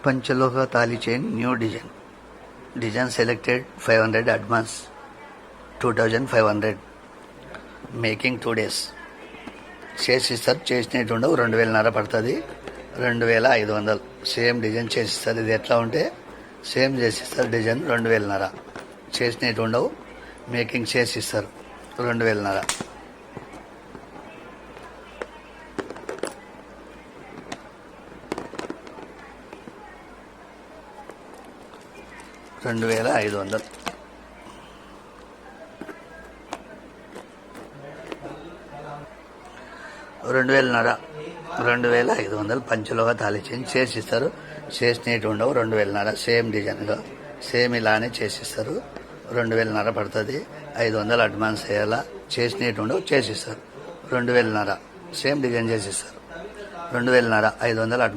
పంచలోహ తాళి chain new design selected 500 advance 2500 making 2 days చేసిస్తారు. చేసినట్టు ఉండవు 2000 పడుతుంది. 2500 సేమ్ డిజైన్ చేసిస్తారు. ఇది ఎట్లా ఉంటే సేమ్ చేసిస్తారు. డిజైన్ 2000 చేసినట్టు ఉండవు. మేకింగ్ చేసిస్తారు 2000. 2500 2500 పంచలోహ తాళి చైన్ చేసిస్తారు. చేసినట్టు ఉండవు 2000 సేమ్ డిజైన్గా సేమ్ ఇలానే చేసిస్తారు. 2000 పడుతుంది. 500 అడ్వాన్స్ వేయాలా. చేసినట్టు ఉండవు చేసిస్తారు. 2000 సేమ్ డిజైన్ చేసిస్తారు. 2000 500 అడ్వాన్స్.